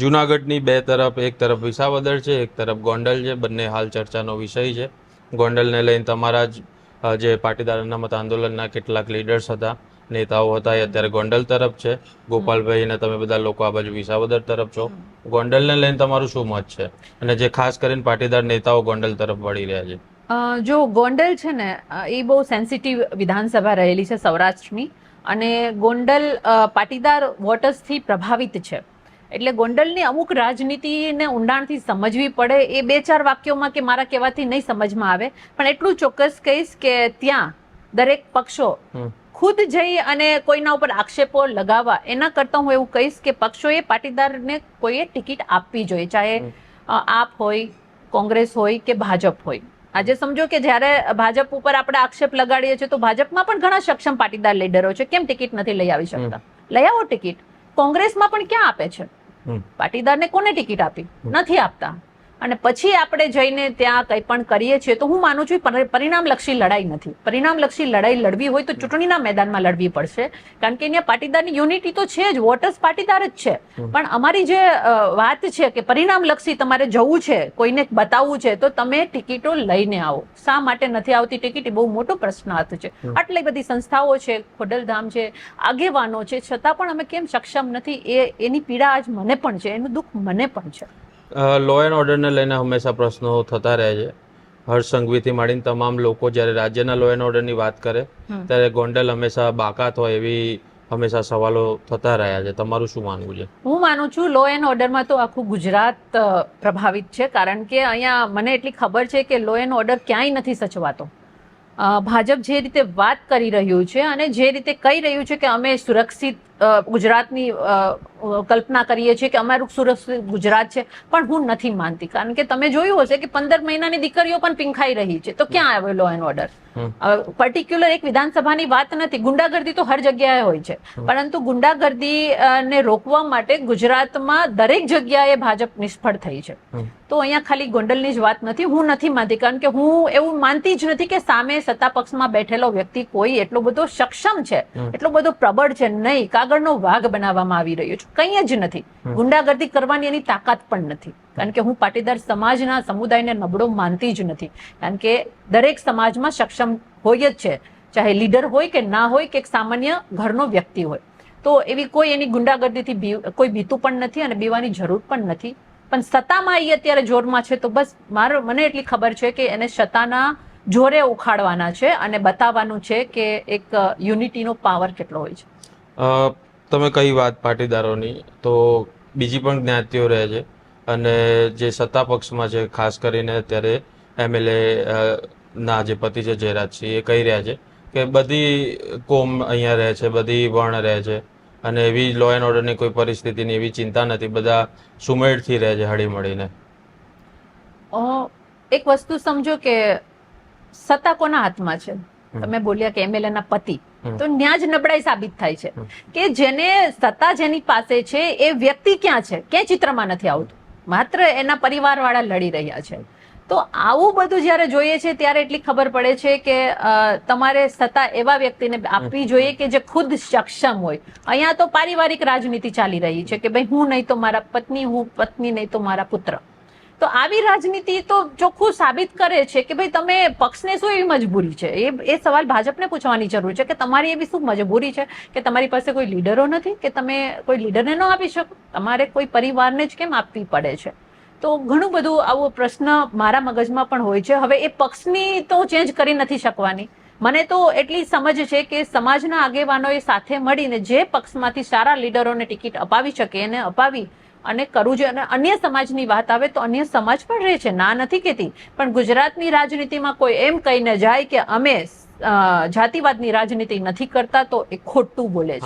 જુનાગઢની બે તરફ, એક તરફ વિસાવદર છે, એક તરફ ગોંડલ છે. બંને હાલ ચર્ચાનો વિષય છે. ગોંડલને લઈને તમારા જ જે પાટીદાર અનામત આંદોલનના કેટલાક લીડર્સ હતા, નેતાઓ હતા, એ અત્યારે ગોંડલ તરફ છે. ગોપાલભાઈ અને તમે બધા લોકો આ બાજુ વિસાવદર તરફ છો. ગોંડલને લઈને તમારું શું મત છે, અને જે ખાસ કરીને પાટીદાર નેતાઓ ગોંડલ તરફ વળી રહ્યા છે? જો ગોંડલ છે ને, એ બહુ સેન્સિટિવ વિધાનસભા રહેલી છે સૌરાષ્ટ્રની, અને ગોંડલ પાટીદાર વોટર્સથી પ્રભાવિત છે. એટલે ગોંડલની અમુક રાજનીતિને ઊંડાણથી સમજવી પડે. એ બે ચાર વાક્યોમાં કે મારા કહેવાથી નહીં સમજમાં આવે, પણ એટલું ચોક્કસ કહીશ કે ત્યાં દરેક પક્ષો ખુદ જઈ અને કોઈના ઉપર આક્ષેપો લગાવવા એના કરતાં હું એવું કહીશ કે પક્ષોએ પાટીદારને કોઈએ ટિકિટ આપવી જોઈએ, ચાહે આપ હોય, કોંગ્રેસ હોય કે ભાજપ હોય. આજે સમજો કે જ્યારે ભાજપ ઉપર આપણે આક્ષેપ લગાડીએ છીએ તો ભાજપમાં પણ ઘણા સક્ષમ પાટીદાર લીડરો છે, કેમ ટિકિટ નથી લઈ આવી શકતા? લઈ આવો ટિકિટ. કોંગ્રેસમાં પણ ક્યાં આપે છે પાટીદારને? કોને ટિકિટ આપી? નથી આપતા. અને પછી આપણે જઈને ત્યાં કંઈ પણ કરીએ છીએ તો હું માનું છું પરિણામલક્ષી લડાઈ નથી. પરિણામલક્ષી લડાઈ લડવી હોય તો ચૂંટણીના મેદાનમાં લડવી પડશે, કારણ કે અહીંયા પાટીદારની યુનિટી તો છે જ, વોટર્સ પાટીદાર જ છે. પણ અમારી જે વાત છે કે પરિણામલક્ષી તમારે જવું છે, કોઈને બતાવવું છે, તો તમે ટિકિટો લઈને આવો. શા માટે નથી આવતી ટિકિટ? એ બહુ મોટો પ્રશ્નાર્થ છે. આટલી બધી સંસ્થાઓ છે, ખોડલધામ છે, આગેવાનો છે, છતાં પણ અમે કેમ સક્ષમ નથી? એની પીડા આજ મને પણ છે, એનું દુઃખ મને પણ છે. લો એન્ડ ઓર્ડરને લઈને હંમેશા પ્રશ્નો થતા રહે છે. હર્ષ સંઘવીથી માંડીને તમામ લોકો જ્યારે રાજ્યના લો એન્ડ ઓર્ડરની વાત કરે ત્યારે ગોંડલ હંમેશા બાકાત હોય એવી હંમેશા સવાલો થતા રહ્યા છે. તમારું શું માનવું છે? હું માનું છું લો એન્ડ ઓર્ડરમાં તો આખું ગુજરાત પ્રભાવિત છે, કારણ કે અહીંયા મને એટલી ખબર છે કે લો એન્ડ ઓર્ડર ક્યાંય નથી સચવાતો. ભાજપ જે રીતે વાત કરી રહ્યું છે અને જે રીતે કહી રહ્યું છે કે અમે સુરક્ષિત ગુજરાતની કલ્પના કરીએ છીએ કે અમારું સુરક્ષિત ગુજરાત છે, પણ હું નથી માનતી. કારણ કે તમે જોયું હશે કે 15 મહિનાની દીકરીઓ પણ પીંખાઈ રહી છે, તો ક્યાં આવ્યો લો એન્ડ ઓર્ડર? પર્ટિક્યુલર એક વિધાનસભાની વાત નથી. ગુંડાગર્દી તો હર જગ્યાએ હોય છે, પરંતુ ગુંડાગર્દીને રોકવા માટે ગુજરાતમાં દરેક જગ્યાએ ભાજપ નિષ્ફળ થઈ છે. તો અહીંયા ખાલી ગોંડલની જ વાત નથી. હું નથી માનતી, કારણ કે હું એવું માનતી જ નથી કે સામે સત્તા પક્ષમાં બેઠેલો વ્યક્તિ કોઈ એટલો બધો સક્ષમ છે, એટલો બધો પ્રબળ છે. નહીં, કાગળનો વાઘ બનાવવામાં આવી રહ્યો છે. કંઈ જ નથી. ગુંડાગર્દી કરવાની એની તાકાત પણ નથી. કારણ કે હું પાટીદાર સમાજના સમુદાયને નબળો માનતી જ નથી, કારણ કે દરેક સમાજમાં સક્ષમ હોય જ છે, ચાહે લીડર હોય કે ના હોય કે એક સામાન્ય ઘરનો વ્યક્તિ હોય. તો એવી કોઈ એની ગુંડાગર્દીથી કોઈ બીતું પણ નથી અને બીવાની જરૂર પણ નથી. પણ સત્તામાં એ અત્યારે જોરમાં છે, તો બસ મને એટલી ખબર છે કે એને સત્તાના જોરે ઉખાડવાના છે અને બતાવવાનું છે કે એક યુનિટીનો પાવર કેટલો હોય છે. તમે કઈ વાત પાટીદારોની, તો બીજી પણ જ્ઞાતિઓ રહે છે અને જે સત્તા પક્ષમાં છે, ખાસ કરીને અત્યારે MLA ના જે પતિ છે જયરાજસિંહ, એ કહી રહ્યા છે કે બધી કોમ અહીંયા રહે છે, બધી વર્ણ રહે છે અને એવી લો એન્ડ ઓર્ડરની કોઈ પરિસ્થિતિની એવી ચિંતા નથી, બધા સુમેળથી રહે છે હળીમળીને. એક વસ્તુ સમજો કે સત્તા કોના હાથમાં છે? તમે બોલ્યા કે MLA ના પતિ, તો ત્યાં જ નબળાઈ સાબિત થાય છે કે જેને સત્તા જેની પાસે છે એ વ્યક્તિ ક્યાં છે, ક્યાંય ચિત્રમાં નથી આવતું. માત્ર એના પરિવાર વાળા લડી રહ્યા છે. તો આવું બધું જ્યારે જોઈએ છે ત્યારે એટલી ખબર પડે છે કે તમારે સત્તા એવા વ્યક્તિને આપવી જોઈએ કે જે ખુદ સક્ષમ હોય. અહીંયા તો પારિવારિક રાજનીતિ ચાલી રહી છે કે ભાઈ હું નહીં તો મારા પત્ની, હું પત્ની નહીં તો મારા પુત્ર. તો આવી રાજનીતિ તો ચોખ્ખું સાબિત કરે છે કે ભાઈ તમે પક્ષને શું એવી મજબૂરી છે? એ સવાલ ભાજપને પૂછવાની જરૂર છે કે તમારી એવી શું મજબૂરી છે કે તમારી પાસે કોઈ લીડરો નથી કે તમે કોઈ લીડરને ન આપી શકો? તમારે કોઈ પરિવારને જ કેમ આપવી પડે છે? તો ઘણું બધું આવો પ્રશ્ન મારા મગજમાં પણ હોય છે. હવે એ પક્ષની તો ચેન્જ કરી નથી શકવાની. મને તો એટલી સમજ છે કે સમાજના આગેવાનોએ સાથે મળીને જે પક્ષમાંથી સારા લીડરોને ટિકિટ અપાવી શકે એને અપાવી અને કરવું જોઈએ. અને અન્ય સમાજની વાત આવે તો અન્ય સમાજ પણ રહે છે, ના નથી કહેતી, પણ ગુજરાતની રાજનીતિમાં કોઈ એમ કહીને જાય કે અમે જાતિવાદની રાજનીતિ નથી કરતા, તો એ ખોટું બોલે છે.